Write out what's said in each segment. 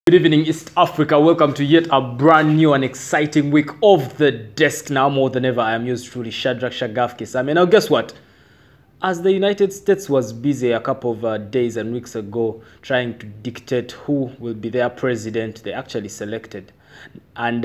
Good evening, East Africa. Welcome to yet a brand new and exciting week of The Desk. Now more than ever, I am yours truly, Shadrach Shagafkis. Now guess what? As the United States was busy a couple of days and weeks ago trying to dictate who will be their president, they actually selected. And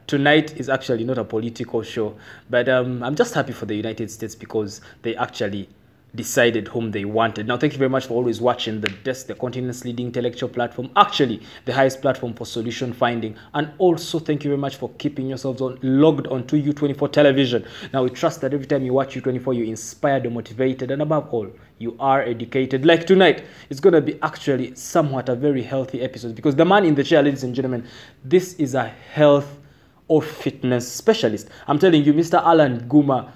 tonight is actually not a political show, but I'm just happy for the United States because they actually decided whom they wanted. Now, thank you very much for always watching The Desk, the continent's leading intellectual platform, actually the highest platform for solution finding. And also, thank you very much for keeping yourselves logged onto U24 television. Now, we trust that every time you watch U24, you're inspired or motivated, and above all, you are educated. Like tonight, it's going to be actually somewhat a very healthy episode because the man in the chair, ladies and gentlemen, this is a health or fitness specialist. I'm telling you, Mr. Allan Guma.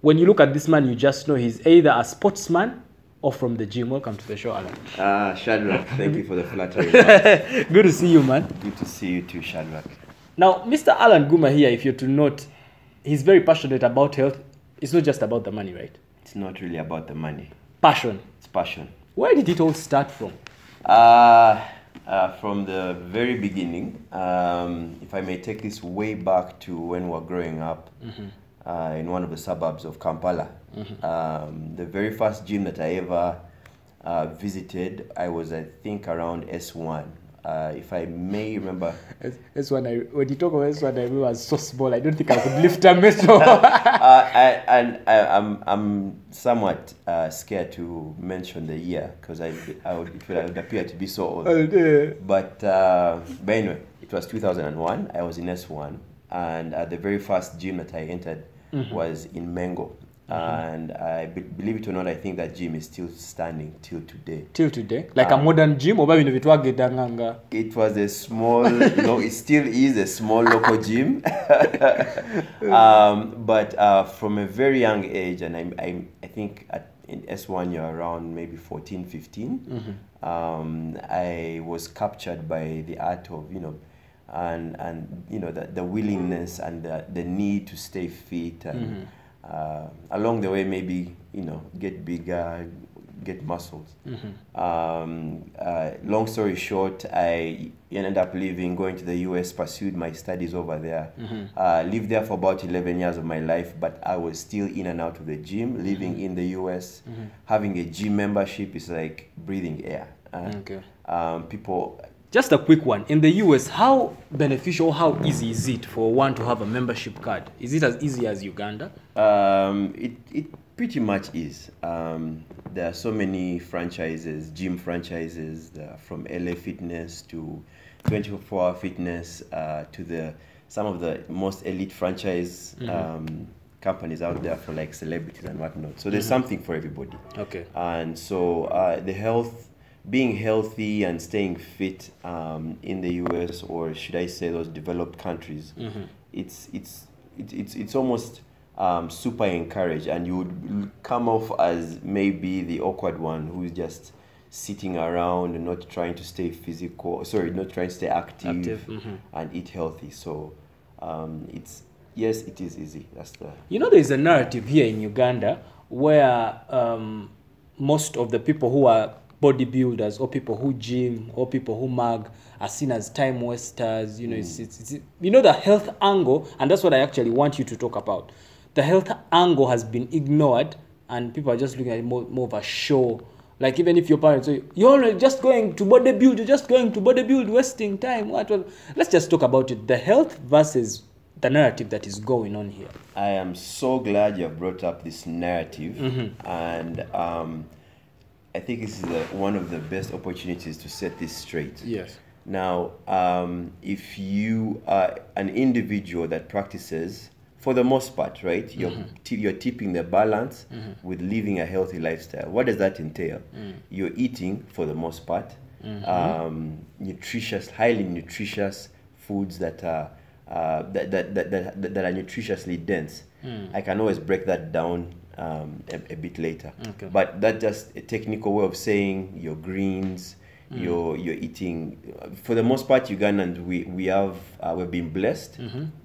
When you look at this man, you just know he's either a sportsman or from the gym. Welcome to the show, Allan. Shadrach, thank you for the flattery. Good to see you, man. Good to see you too, Shadrach. Now, Mr. Allan Guma here, if you're to note, he's very passionate about health. It's not just about the money, right? It's not really about the money. Passion. It's passion. Where did it all start from? From the very beginning. If I may take this way back to when we were growing up. In one of the suburbs of Kampala. The very first gym that I ever visited, I was, I think, around S1. If I may remember. S1, when you talk about S1, I remember I was so small. I don't think I could lift a metal. I'm somewhat scared to mention the year because it would appear to be so old. But anyway, it was 2001. I was in S1. And the very first gym that I entered was in Mengo. And I believe it or not, I think that gym is still standing till today. Till today? Like a modern gym? Or maybe it was a small, no, it still is a small local gym. But from a very young age, and I think in S1 you're around maybe 14, 15, I was captured by the art of, and you know, the willingness and the need to stay fit and along the way maybe get bigger, get muscles. Long story short, I ended up going to the US, pursued my studies over there, lived there for about 11 years of my life, but I was still in and out of the gym. Living in the US, having a gym membership is like breathing air. People. Just a quick one. In the US, how beneficial, how easy is it for one to have a membership card? Is it as easy as Uganda? It pretty much is. There are so many franchises, gym franchises, from LA Fitness to 24-hour Fitness to some of the most elite franchise companies out there for like celebrities and whatnot. So there's something for everybody. Okay. And so being healthy and staying fit in the US, or should I say those developed countries, it's almost super encouraged, and you would come off as maybe the awkward one who's just sitting around and not trying to stay not trying to stay active. And eat healthy. So yes, it is easy. There's a narrative here in Uganda where most of the people who are bodybuilders or people who gym or people who mug are seen as time wasters. It's the health angle, and that's what I actually want you to talk about. The health angle has been ignored, and people are just looking at it more of a show. Like, even if your parents say, you're just going to bodybuild, wasting time. Let's just talk about it. The health versus the narrative that is going on here. I am so glad you have brought up this narrative, and I think this is one of the best opportunities to set this straight. Yes. Now, if you are an individual that practices, for the most part, right, you're tipping the balance with living a healthy lifestyle. What does that entail? You're eating, for the most part, nutritious, highly nutritious foods that are nutritiously dense. I can always break that down a bit later. Okay. But that's just a technical way of saying your greens, you're eating. For the most part, Ugandans, we've been blessed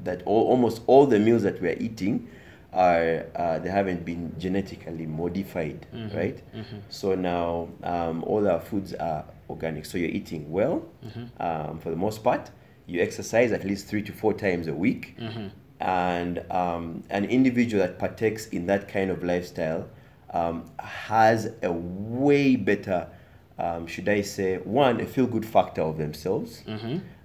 that almost all the meals that we are eating they haven't been genetically modified, right? So now all our foods are organic. So you're eating well, for the most part. You exercise at least 3 to 4 times a week. And an individual that partakes in that kind of lifestyle has a way better, should I say, one, a feel-good factor of themselves.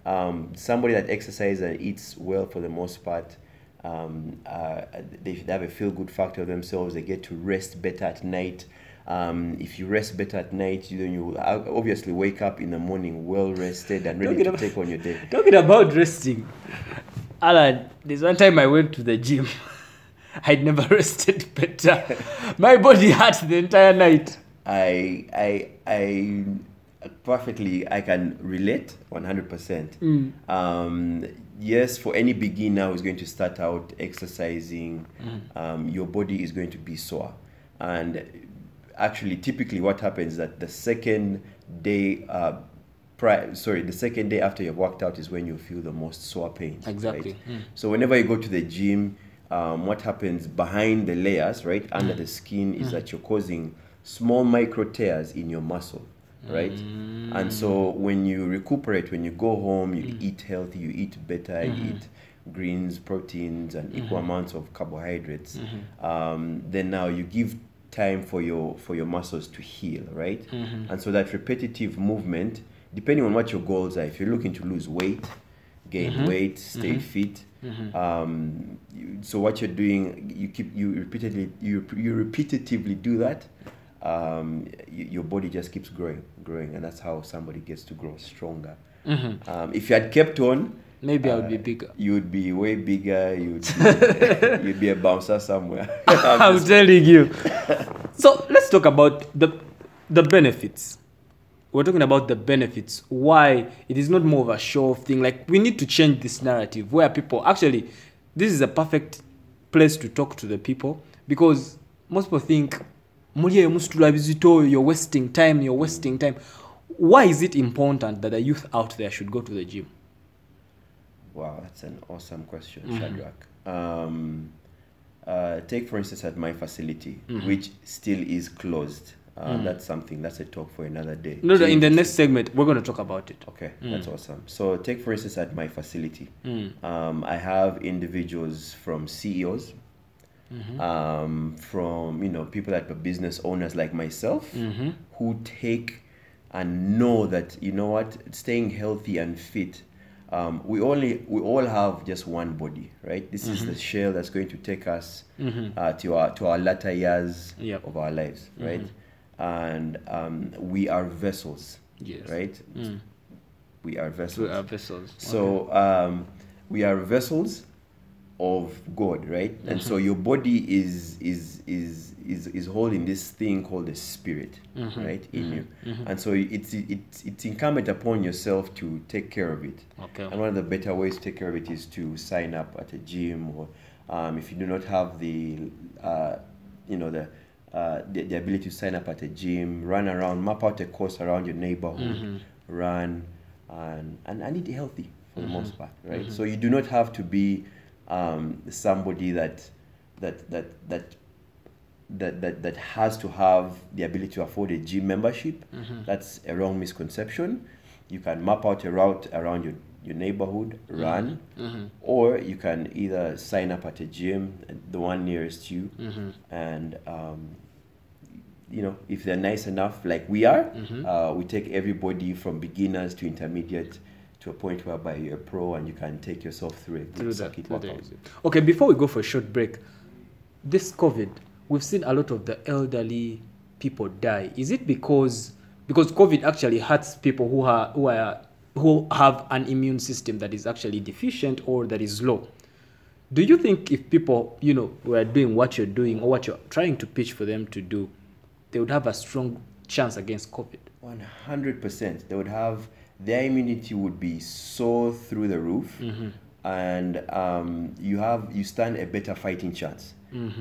Somebody that exercises and eats well for the most part, they have a feel-good factor of themselves. They get to rest better at night. If you rest better at night, then you obviously wake up in the morning well rested and ready to take on your day. Talking about resting, Allan, there's one time I went to the gym. I'd never rested better. My body hurt the entire night. I perfectly, I can relate 100%. Yes, for any beginner who's going to start out exercising, your body is going to be sore. And actually, typically what happens is that the second day the second day after you've worked out is when you feel the most sore pains. Exactly. Right? So whenever you go to the gym, what happens behind the layers, right, under the skin, is that you're causing small micro tears in your muscle, right? And so when you recuperate, when you go home, you eat healthy, you eat better, you eat greens, proteins, and equal amounts of carbohydrates. Then now you give time for your muscles to heal, right? And so that repetitive movement, depending on what your goals are, if you're looking to lose weight, gain weight, stay fit, so what you're doing, you repetitively do that, your body just keeps growing, and that's how somebody gets to grow stronger. If you had kept on, maybe I would be bigger. You would be way bigger. You'd be a bouncer somewhere. I'm telling you. So let's talk about the benefits. We're talking about the benefits. Why it is not more of a show thing. Like, we need to change this narrative where people actually, this is a perfect place to talk to the people, because most people think you're wasting time. Why is it important that the youth out there should go to the gym? Wow, that's an awesome question, Shadrach. Take, for instance, at my facility, which still is closed. That's a talk for another day. No, in the next segment, we're going to talk about it. Okay, that's awesome. So take, for instance, at my facility, I have individuals from CEOs, from people that are business owners like myself, who take and know that, staying healthy and fit, we all have just one body, right? This is the shell that's going to take us to our latter years of our lives, right? And we are vessels, right? We are vessels. So we are vessels of God, right? And so your body is holding this thing called the spirit, right, in you. And so it's incumbent upon yourself to take care of it. Okay. And one of the better ways to take care of it is to sign up at a gym, or if you do not have the ability to sign up at a gym, run around, map out a course around your neighborhood, run and eat healthy for the most part, right? So you do not have to be somebody that has to have the ability to afford a gym membership. That's a wrong misconception. You can map out a route around your neighborhood, run, or you can either sign up at a gym, the one nearest you, and if they're nice enough, like we are, we take everybody from beginners to intermediate to a point whereby you're a pro and you can take yourself through a good circuit workout. Okay, before we go for a short break, this COVID, we've seen a lot of the elderly people die. Is it because COVID actually hurts people who have an immune system that is actually deficient or that is low? Do you think if people, were doing what you're doing or what you're trying to pitch for them to do, they would have a strong chance against COVID? 100%. They would have, their immunity would be so through the roof, and you stand a better fighting chance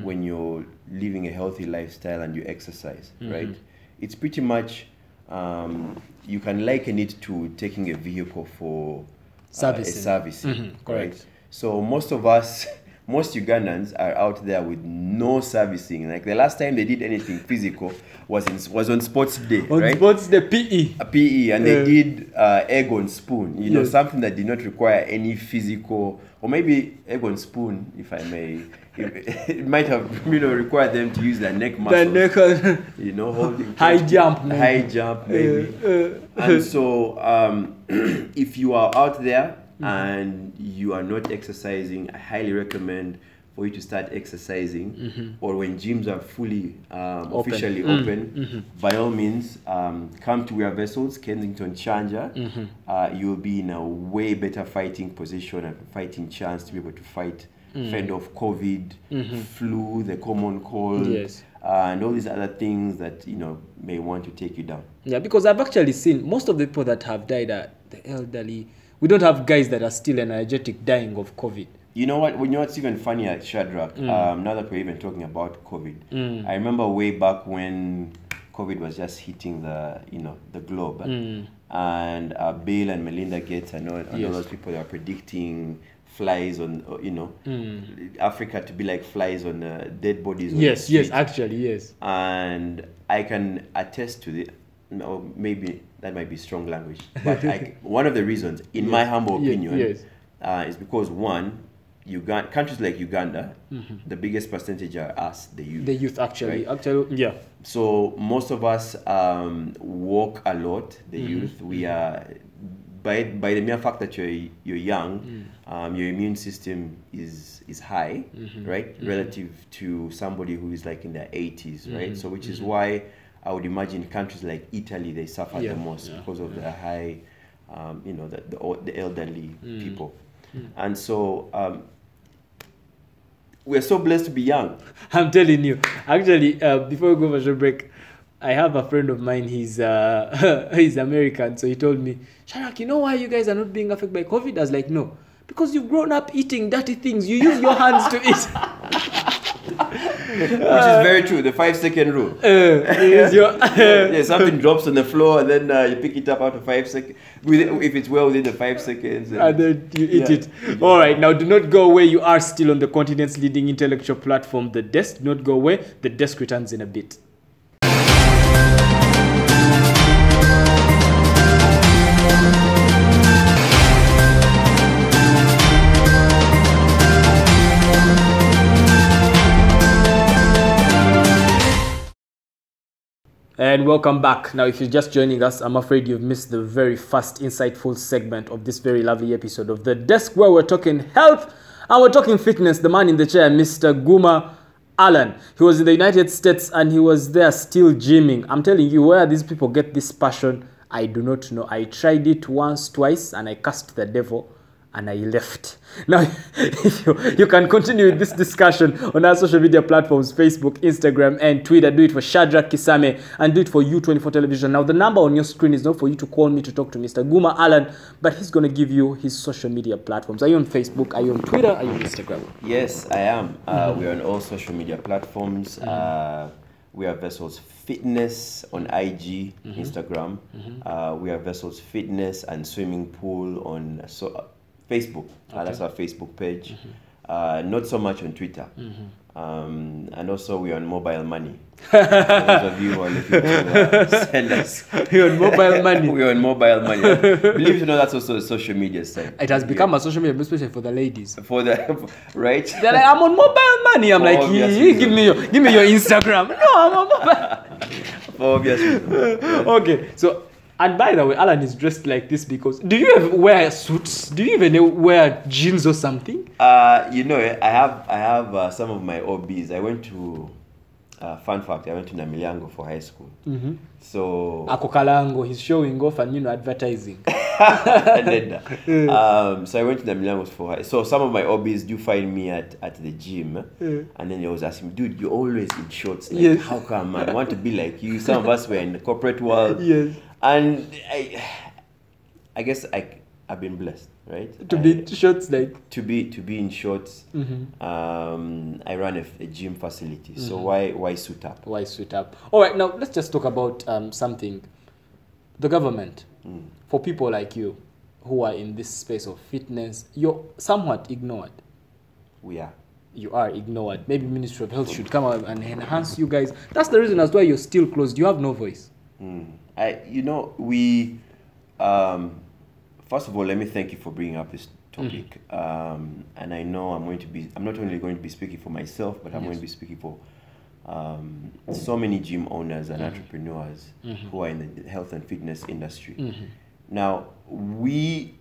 when you're living a healthy lifestyle and you exercise, right? It's pretty much, you can liken it to taking a vehicle for service. Right? Correct. So most of us, most Ugandans are out there with no servicing. Like the last time they did anything physical was on Sports Day, on right? Sports Day, PE. A PE, and they did egg on spoon. You know, Yes. something that did not require any physical, or maybe egg on spoon, if I may. It might have, required them to use their neck muscles. Holding High jump, maybe. high jump, maybe. And so, if you are out there and you are not exercising, I highly recommend for you to start exercising. Or when gyms are fully officially open, by all means, come to our vessels, Kensington Chanja. You'll be in a way better fighting position and fighting chance to be able to fend off COVID, flu, the common cold, and all these other things that may want to take you down. Yeah, because I've actually seen most of the people that have died are the elderly. We don't have guys that are still energetic dying of COVID. You know what? What's even funnier, Shadrach? Now that we're even talking about COVID, I remember way back when COVID was just hitting the globe, and Bill and Melinda Gates and all those people are predicting flies on, Africa to be like flies on dead bodies. Yes, actually, yes. And I can attest to it. No, maybe that might be strong language, but one of the reasons, in my humble opinion, is because countries like Uganda, the biggest percentage are us, the youth. The youth, actually, right? Yeah. So most of us walk a lot. The youth, we are. By the mere fact that you're young, your immune system is high, right? Relative to somebody who is like in their 80s, right? So which is why I would imagine countries like Italy, they suffer the most because of the high, the elderly people. And so we're so blessed to be young. I'm telling you. Actually, before we go for a short break, I have a friend of mine, he's American, so he told me, Sharak, you know why you guys are not being affected by COVID? I was like, no, because you've grown up eating dirty things. You use your hands to eat. Which is very true, the 5-second rule. Something drops on the floor and then you pick it up after 5 seconds. If it's well within the 5 seconds. And then you eat it. All right, now do not go away. You are still on the continent's leading intellectual platform, The Desk. Do not go away. The Desk returns in a bit. And welcome back. Now, if you're just joining us, I'm afraid you've missed the very first insightful segment of this very lovely episode of The Desk, where we're talking health and we're talking fitness. The man in the chair, Mr. Guma, Allan. He was in the United States and he was there still gymming. I'm telling you, where these people get this passion, I do not know. I tried it once, twice, and I cursed the devil and I left. Now, if you can continue with this discussion on our social media platforms, Facebook, Instagram, and Twitter. Do it for Shadrach Kisame and do it for U24 Television. Now, the number on your screen is not for you to call me to talk to Mr. Guma Allan, but he's going to give you his social media platforms. Are you on Facebook? Are you on Twitter? Are you on Instagram? Yes, I am. We're on all social media platforms. We are Vessels Fitness on IG, Instagram. We are Vessels Fitness and Swimming Pool on Facebook. That's our Facebook page. Not so much on Twitter. And also we're on mobile money. For those of you who are looking to send us. You're on mobile money. We're on mobile money. Believe it or not, that's also a social media site. It has become a social media, especially for the ladies. Right? They're like, I'm on mobile money. I'm like, give me your Instagram. No, I'm on mobile. For obvious reasons. Okay, so. And by the way, Allan is dressed like this because... Do you ever wear suits? Do you even wear jeans or something? I have some of my hobbies. I went to... fun fact, I went to Namilyango for high school. So... Akokalango, he's showing off and, advertising. So I went to Namilyango for high school. So some of my hobbies do find me at the gym. And then they always ask me, dude, you're always in shorts. Like, how come, man? I want to be like you. Some of us were in the corporate world. Yes. And I guess I've been blessed, right? To be in shorts, like to be in shorts. I run a gym facility, so why suit up? Why suit up? All right, now let's just talk about something. The government, for people like you, who are in this space of fitness, you're somewhat ignored. We are. you are ignored. Maybe Ministry of Health should come out and enhance you guys. That's the reason as why you're still closed. You have no voice. We first of all, let me thank you for bringing up this topic. And I know I'm not only going to be speaking for myself, but I'm going to be speaking for so many gym owners and entrepreneurs who are in the health and fitness industry. Now, we,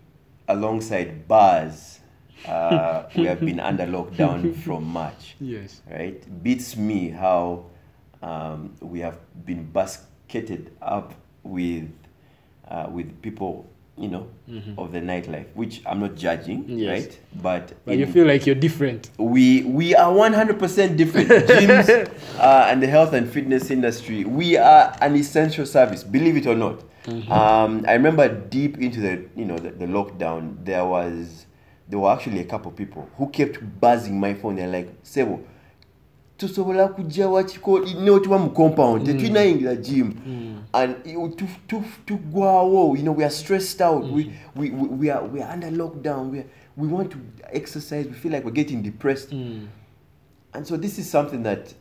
alongside bars, we have been under lockdown from March. Yes. Right? Beats me how we have been basketed up with people, of the nightlife, which I'm not judging, right? But you feel like you're different. We are 100% different. Gyms and the health and fitness industry, we are an essential service, believe it or not. I remember deep into the lockdown, there were actually a couple people who kept buzzing my phone. They're like, Sebo, tusobola kujja wachiko tuba mu compound tetuyinayingira gym and tugwawo, we are stressed out, we are under lockdown, we want to exercise, we feel like we're getting depressed. And so this is something that,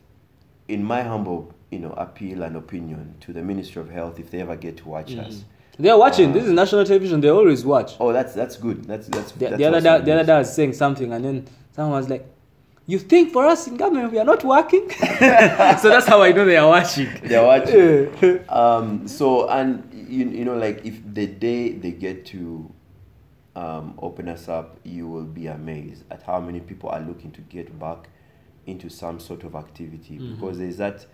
in my humble appeal and opinion to the Ministry of Health, if they ever get to watch us, they are watching. This is national television. They always watch. Oh, that's good. The other day I was saying something, and then someone was like, "You think for us in government we are not working?" So that's how I know they are watching. They are watching. So, and like, if the day they get to open us up, you will be amazed at how many people are looking to get back into some sort of activity, because there's that.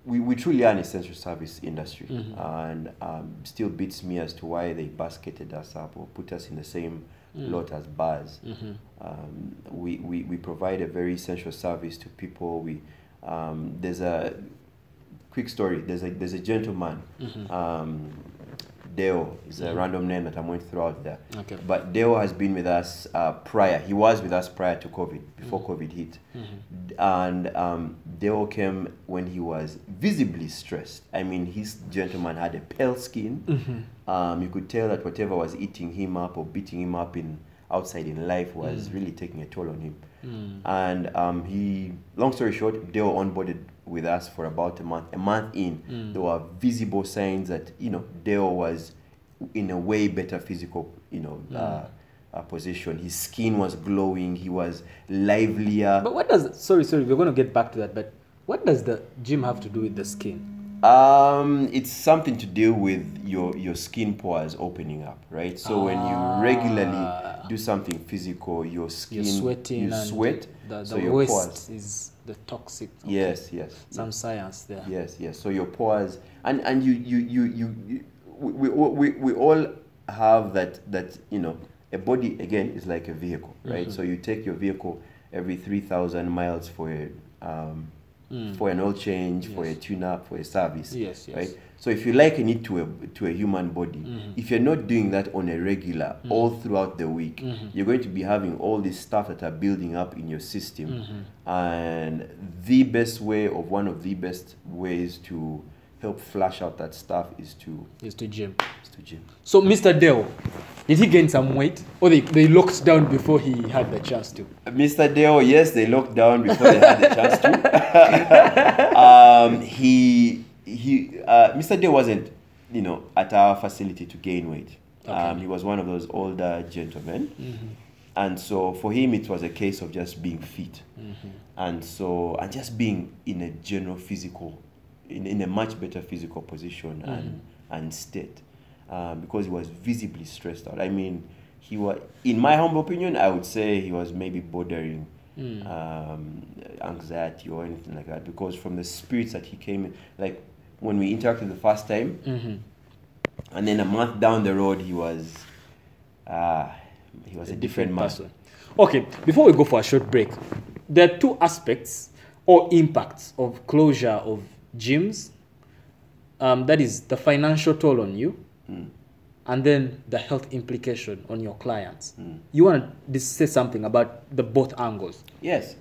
We truly are an essential service industry, and still beats me as to why they basketed us up or put us in the same lot as bars. We provide a very essential service to people. There's a quick story. There's a gentleman, Deo is a random name that I'm going to throw out there. Okay. But Deo has been with us prior. He was with us prior to COVID, before COVID hit. And Deo came when he was visibly stressed. I mean, his gentleman had a pale skin. You could tell that whatever was eating him up or beating him up outside in life was really taking a toll on him. And he, long story short, Deo onboarded with us for about a month. A month in, there were visible signs that Deo was in a way better physical position. His skin was glowing. He was livelier. But what does sorry, we're going to get back to that. But what does the gym have to do with the skin? It's something to do with your skin pores opening up, right? So when you regularly do something physical, your skin, you're sweating, you sweat. The your waste pores is the toxic. Okay. Yes. Some science there. Yes. So your pores, and we all have that a body again is like a vehicle, right? So you take your vehicle every 3,000 miles for an oil change, for a tune-up, for a service, right? So if you liken it to a human body, if you're not doing that on a regular, all throughout the week, you're going to be having all this stuff that are building up in your system. And one of the best ways to help flush out that stuff is to gym. Gym. So Mr. Deo, did he gain some weight, or they locked down before he had the chance to? Mr. Deo, yes, they locked down before they had the chance to. Mr. Deo wasn't, at our facility to gain weight. Okay. He was one of those older gentlemen, and so for him it was a case of just being fit, and just being in a general physical, in a much better physical position and state. Because he was visibly stressed out. I mean, he was, in my humble opinion, I would say he was maybe bordering anxiety or anything like that. Because from the spirits that he came in, like when we interacted the first time, and then a month down the road, he was a different person. Okay, before we go for a short break, there are two aspects or impacts of closure of gyms. That is the financial toll on you. And then the health implication on your clients. You want to say something about the both angles? Yes.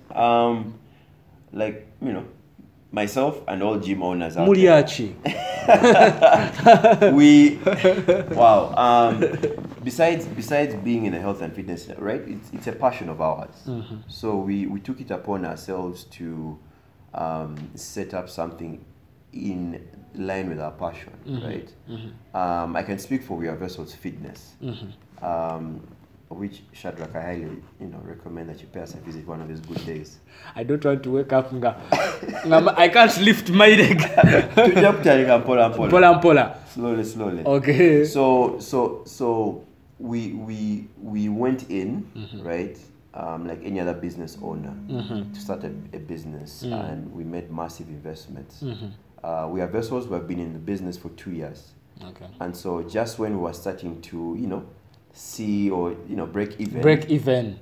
myself and all gym owners out Muriachi. Besides being in a health and fitness, right? It's a passion of ours. So we took it upon ourselves to set up something in line with our passion, right? I can speak for We Are Vessels Fitness, which Shadrach, I highly recommend that you pay us a visit one of these good days. I don't want to wake up. I can't lift my leg. Slowly. Okay. So we went in, right? Like any other business owner, to start a business, and we made massive investments. We Are Vessels. We have been in the business for 2 years. Okay. And so just when we were starting to, see or break even,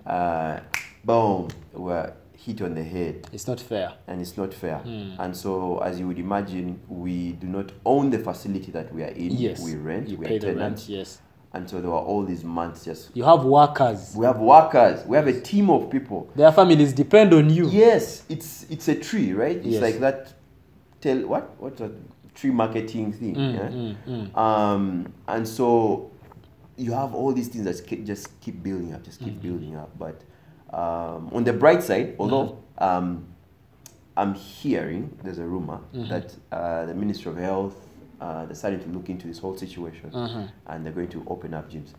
boom, we're hit on the head. It's not fair. And it's not fair. And so, as you would imagine, we do not own the facility that we are in. Yes. We rent. You we pay are the tenants. rent. Yes. And so there were all these months just. You have workers. We have workers. We have a team of people. Their families depend on you. Yes, it's a tree, right? It's Yes. like that. What's a tree marketing thing? And so you have all these things that just keep building up, building up. But on the bright side, although I'm hearing there's a rumor that the Ministry of Health they're starting to look into this whole situation, and they're going to open up gyms.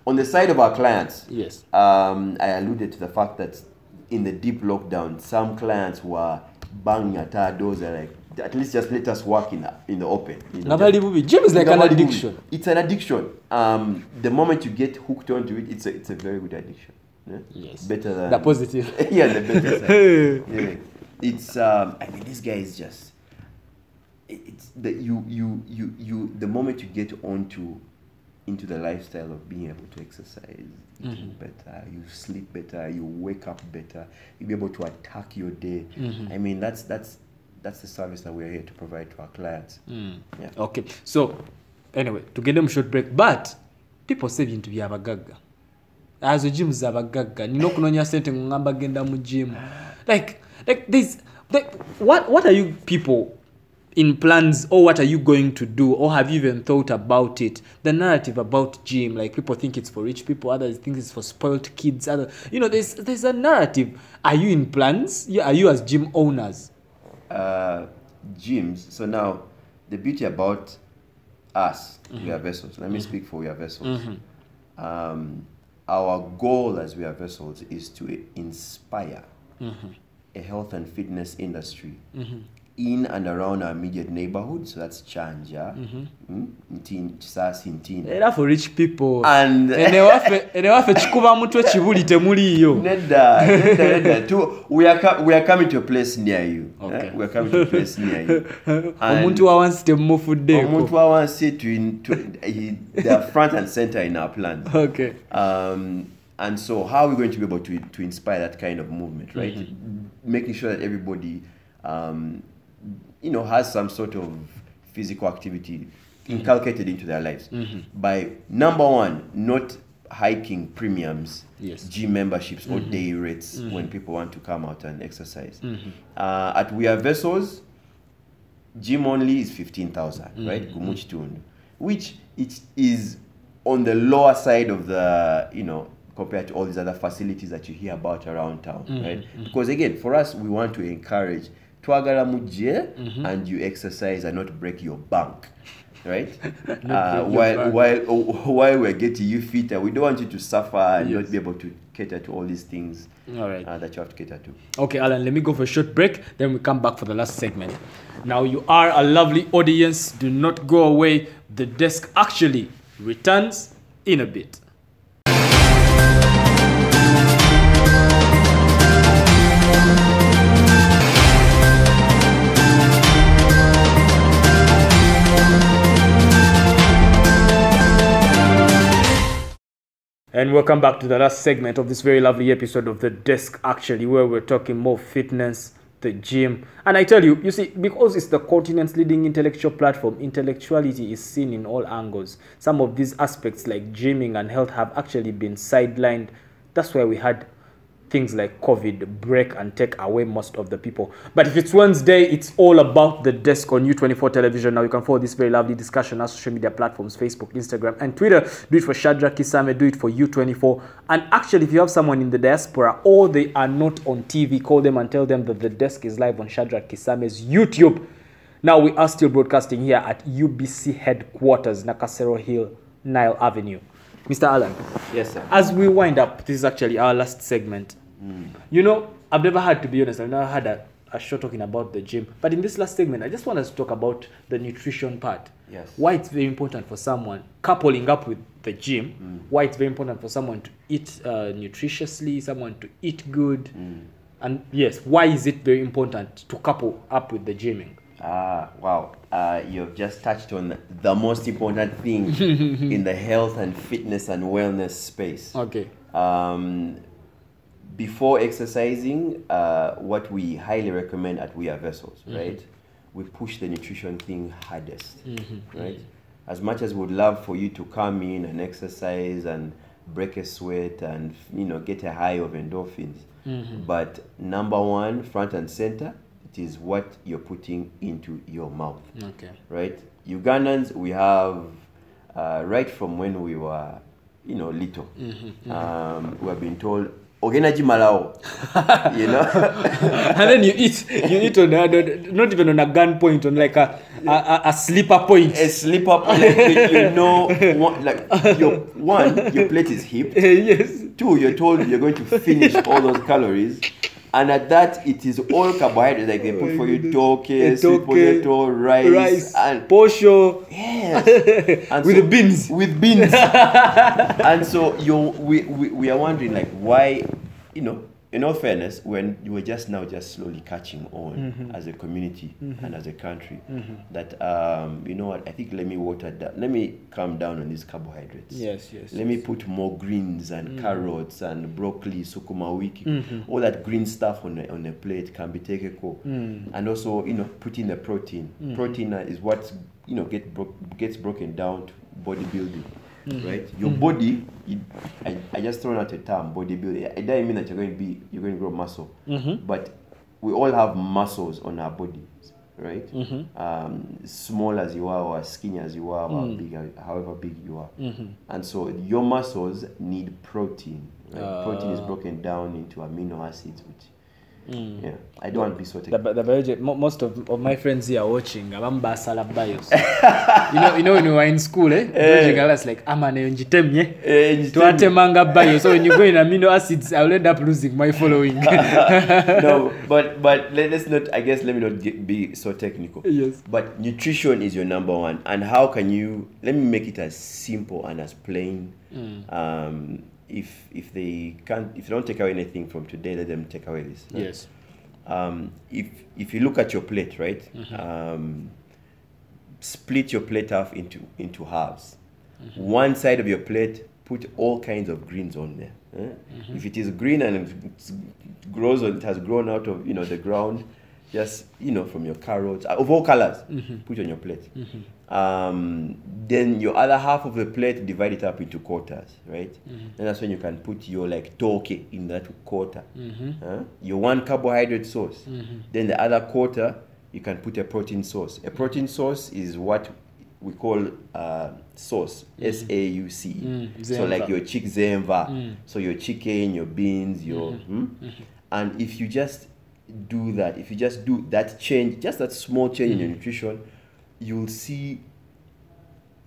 On the side of our clients, Yes. I alluded to the fact that in the deep lockdown, some clients were banging at our doors. They're like, at least just let us work in the open. Gym is like an addiction. It's an addiction. The moment you get hooked onto it, it's a very good addiction. Yeah? Yes. Better than the positive. Yeah, the better side. Yeah. It's this guy is just. It's that you the moment you get into the lifestyle of being able to exercise, eat better, you sleep better, you wake up better, you'll be able to attack your day. I mean, that's the service that we're here to provide to our clients. Yeah. Okay. So, anyway, to get them short break, but people say into be abagaga. As a gym is abagaga. Ni no kunonya sente ngamba genda mu gym. Like this. What are you people in plans, or what are you going to do, or have you even thought about it? The narrative about gym, like people think it's for rich people, others think it's for spoiled kids. There's a narrative. Are you in plans? Yeah, are you as gym owners? Gyms. So now, the beauty about us, We Are Vessels. Let me speak for We Are Vessels. Our goal as We Are Vessels is to inspire a health and fitness industry in and around our immediate neighborhood. So that's Chanja, Chisasi, Era for rich people. And enewafe chikuba mutwe chibuli temuliyo. We are coming to a place near you. Okay. We are coming to a place near you. Omuntu wawansi temufuddeko. Omuntu wawansi they are front and center in our plans. Okay. And so how are we going to be able to inspire that kind of movement, right? Making sure that everybody has some sort of physical activity inculcated into their lives by, number one, not hiking premiums, gym memberships or day rates when people want to come out and exercise. At We Are Vessels, gym only is 15,000, right? Gumuchitundu, which it is on the lower side of the, compared to all these other facilities that you hear about around town, right? Because again, for us, we want to encourage twagala mujje and you exercise and not break your bank, right? While we're getting you fitter, we don't want you to suffer and not be able to cater to all these things that you have to cater to. Okay, Allan, let me go for a short break, then we come back for the last segment. Now, you are a lovely audience. Do not go away. The desk actually returns in a bit. And welcome back to the last segment of this very lovely episode of The Desk, actually, where we're talking more fitness, the gym. And I tell you, see, because it's the continent's leading intellectual platform, intellectuality is seen in all angles. Some of these aspects like gymming and health have actually been sidelined. That's why we had things like COVID break and take away most of the people. But if it's Wednesday, it's all about the desk on U24 television. Now you can follow this very lovely discussion on social media platforms, Facebook, Instagram, and Twitter. Do it for Shadrach Kisame, do it for U24. And actually, if you have someone in the diaspora or they are not on TV, call them and tell them that the desk is live on Shadrach Kisame's YouTube. Now we are still broadcasting here at UBC headquarters, Nakasero Hill, Nile Avenue. Mr. Allan. Yes, sir. As we wind up, this is actually our last segment. You know, I've never had, to be honest, I've never had a show talking about the gym. But in this last segment, I just want us to talk about the nutrition part. Yes. Why it's very important for someone, coupling up with the gym, why it's very important for someone to eat nutritiously, someone to eat good. And yes, why is it very important to couple up with the gymming? Wow. You've just touched on the most important thing in the health and fitness and wellness space. Okay. Before exercising, what we highly recommend at We Are Vessels, right? We push the nutrition thing hardest, right? As much as we'd love for you to come in and exercise and break a sweat and, you know, get a high of endorphins. But number one, front and center, it is what you're putting into your mouth. Okay. Right? Ugandans, we have, right from when we were, you know, little, we have been told, Ogenaji malao, you know? And then you eat on not even on a gun point, on like a slipper point. A slipper point, you know, your plate is heaped. Yes. 2, you're told you're going to finish all those calories. And at that, it is all carbohydrates. Like they put for you toke, sweet potato, rice, and posho. Yes. And with beans. With beans. And so we are wondering, like, why, you know, in all fairness, when you were just slowly catching on as a community and as a country, that, you know what, I think let me calm down on these carbohydrates. Yes. Let me put more greens and carrots and broccoli, sukuma wiki, all that green stuff on a plate can be taken. And also, you know, put in the protein. Protein is what, you know, gets broken down to bodybuilding. Right, your body. I just thrown out a term, bodybuilding. It doesn't mean that you're going to grow muscle, but we all have muscles on our bodies, right? Small as you are, or as skinny as you are, or big, however big you are, and so your muscles need protein. Right? Protein is broken down into amino acids, which. Yeah, I don't want to be so technical. Most of my friends here are watching. I'm basala bios. You know when we were in school, us like manga bios. So when you go in amino acids, I'll end up losing my following. No, but let's not. I guess let me not be so technical. Yes. But nutrition is your number one, and how can you? Let me make it as simple and as plain. If they don't take away anything from today, let them take away this. Right? Yes. If you look at your plate, right, split your plate off into halves. One side of your plate, put all kinds of greens on there. If it is green and it has grown out of, you know, the ground, just, you know, from your carrots of all colors, put on your plate. Then your other half of the plate, divide it up into quarters, right? And that's when you can put your like toke in that quarter. Your one carbohydrate source. Then the other quarter, you can put a protein source. A protein source is what we call sauce, S-A-U-C. So like your zemva. So your chicken, your beans, your and if you just do that, if you just do that change, just that small change in your nutrition, you'll see,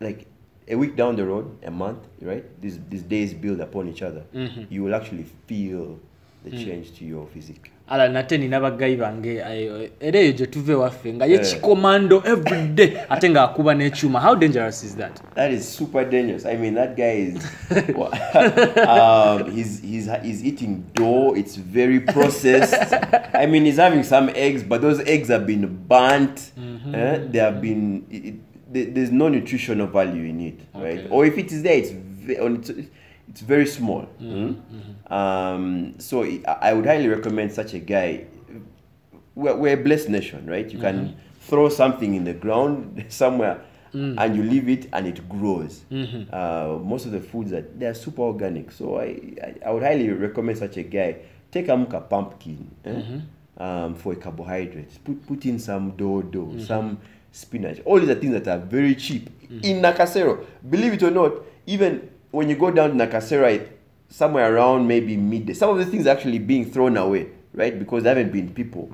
like a week down the road, a month, right? These days build upon each other. You will actually feel the change to your physique. Ala nateni nabagai bange ere je tuve waffe nga ye chikomando every day atenga akuba nechuma. How dangerous is that? That is super dangerous. I mean, that guy is he's eating dough. It's very processed. I mean, he's having some eggs, but those eggs have been burnt. They have been there's no nutritional value in it, right? Okay. Or if it is there, it's very small. So I would highly recommend such a guy. We're a blessed nation, right? You can throw something in the ground somewhere and you leave it and it grows. Most of the foods they're super organic. So I would highly recommend such a guy a pumpkin for a carbohydrate. Put in some dodo, some spinach. All these are things that are very cheap in Nakasero. Believe it or not, even when you go down to Nakasero, somewhere around maybe midday, some of the things are actually being thrown away, right? Because there haven't been people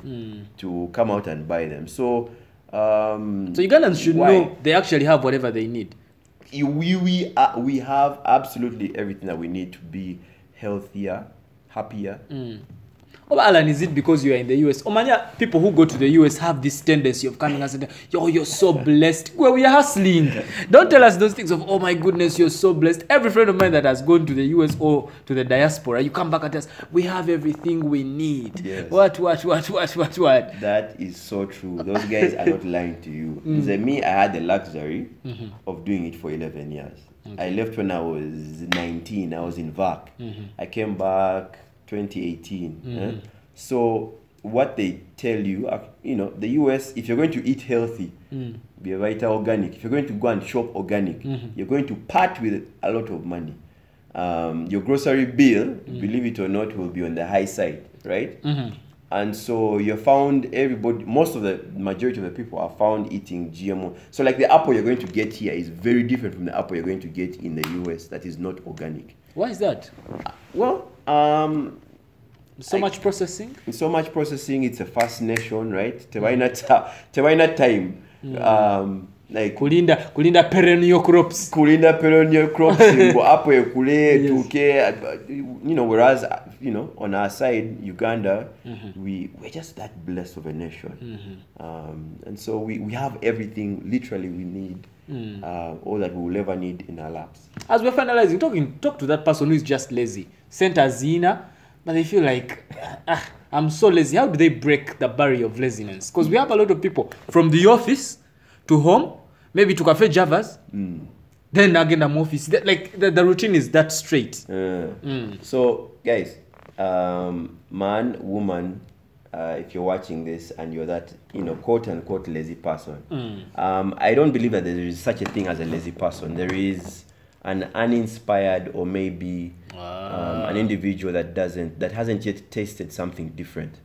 to come out and buy them. So Ugandans should know they actually have whatever they need. We have absolutely everything that we need to be healthier, happier. Oh, Allan, is it because you are in the US? Omanya, people who go to the US have this tendency of coming and saying, yo, you're so blessed. Well, we are hustling. Don't tell us those things of, oh my goodness, you're so blessed. Every friend of mine that has gone to the US or to the diaspora, you come back and tell us, we have everything we need. Yes. What? That is so true. Those guys are not lying to you. Me, I had the luxury of doing it for 11 years. Okay. I left when I was 19. I was in VAC. I came back 2018. So what they tell you, the US, if you're going to eat healthy, be a vital organic. If you're going to go and shop organic, you're going to part with a lot of money. Your grocery bill, believe it or not, will be on the high side, right? And so you're found, majority of the people are found eating GMO. So like the apple you're going to get here is very different from the apple you're going to get in the US that is not organic. Why is that? Well, much processing? So much processing. It's a fast nation, right? Tewaina time. Like kulinda perennial crops. Apple kule tuke, whereas on our side, Uganda, we're just that blessed of a nation. And so we have everything literally we need. All that we will ever need in our laps. As we're finalizing, talk to that person who is just lazy. Sent a zina, but they feel like, I'm so lazy. How do they break the barrier of laziness? Because we have a lot of people from the office to home, maybe to cafe javas, then again I'm office. The routine is that straight. So guys, man, woman, if you're watching this and you're that, quote unquote lazy person, I don't believe that there is such a thing as a lazy person. There is an uninspired or maybe an individual that hasn't yet tasted something different.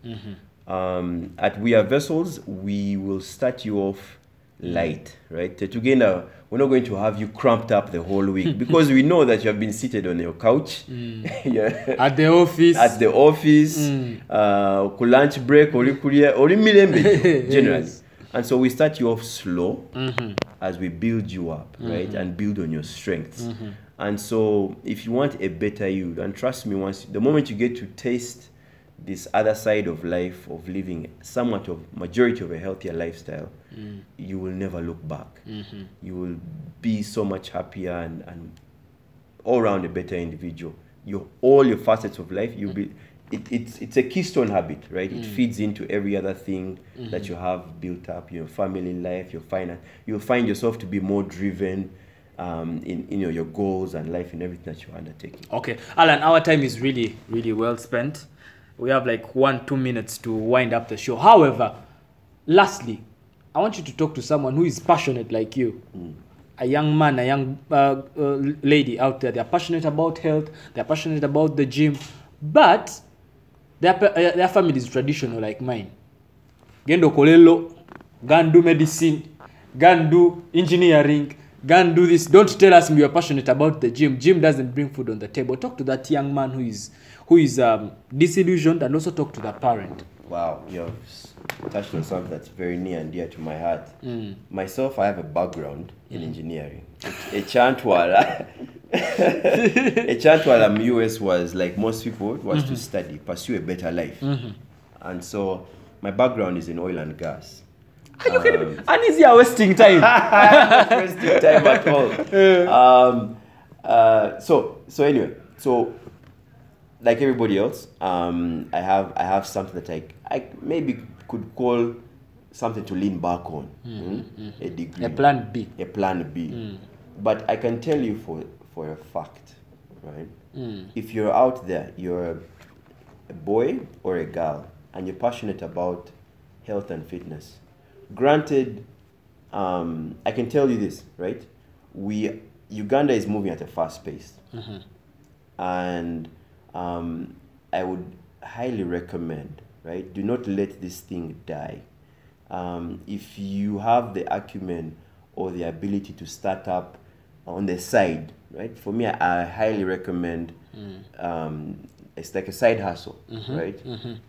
At We Are Vessels, we will start you off light, right? Together, we're not going to have you cramped up the whole week because we know that you have been seated on your couch at the office, lunch break, generally. And so we start you off slow as we build you up, right? And build on your strengths. And so if you want a better you, and trust me, the moment you get to taste this other side of life, of living somewhat of majority of a healthier lifestyle, you will never look back. You will be so much happier and all around a better individual. All your facets of life, you'll be. It's a keystone habit, right? It feeds into every other thing that you have built up, your family life, your finance. You'll find yourself to be more driven in your goals and life and everything that you're undertaking. Okay, Allan, our time is really, really well spent. We have like 1-2 minutes to wind up the show. However, lastly, I want you to talk to someone who is passionate like you. A young man, a young lady out there. They're passionate about health. They're passionate about the gym. But their family is traditional like mine. Gendo kolelo, go and do medicine, go and do engineering, go and do this. Don't tell us you are passionate about the gym. Gym doesn't bring food on the table. Talk to that young man who is disillusioned, and also talk to the parent. Wow, you've touched on something that's very near and dear to my heart. Myself, I have a background in engineering. A chantwala. A chantwala US was, like most people, was to study, pursue a better life. And so my background is in oil and gas. Are you kidding me? And is you wasting time? I'm not wasting time at all. So anyway, like everybody else, I have something that I maybe could call something to lean back on. A degree. A plan B. A plan B. But I can tell you for a fact, right? If you're out there, you're a boy or a girl, and you're passionate about health and fitness. Granted, I can tell you this, right? Uganda is moving at a fast pace. And I would highly recommend, right? Do not let this thing die. If you have the acumen or the ability to start up on the side, right? For me, I highly recommend. It's like a side hustle, right?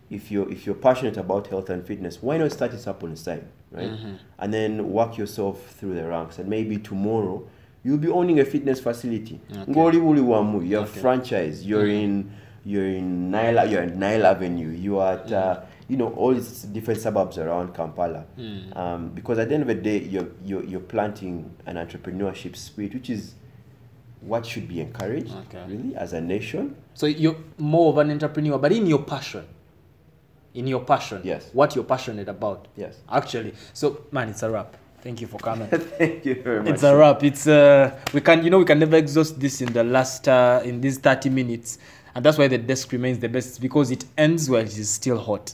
If you're passionate about health and fitness, why not start it up on the side, right? And then work yourself through the ranks, and maybe tomorrow you'll be owning a fitness facility. You have franchise. You're in Nile Avenue. You are at all these different suburbs around Kampala. Because at the end of the day, you're planting an entrepreneurship spirit, which is what should be encouraged, really, as a nation. So you're more of an entrepreneur, but in your passion. Yes. What you're passionate about. Yes. Actually. So, man, it's a wrap. Thank you for coming. Thank you very much. It's a wrap. It's we can never exhaust this in the last in these 30 minutes, and that's why the desk remains the best, because it ends while it is still hot.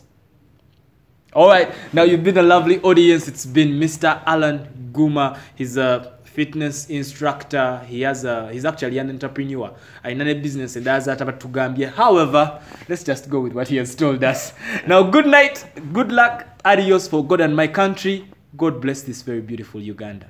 All right, now you've been a lovely audience. It's been Mr. Allan Guma. He's a fitness instructor. He's actually an entrepreneur. In a business, and does that about Gambia. However, let's just go with what he has told us. Now, good night, good luck, adios for God and my country. God bless this very beautiful Uganda.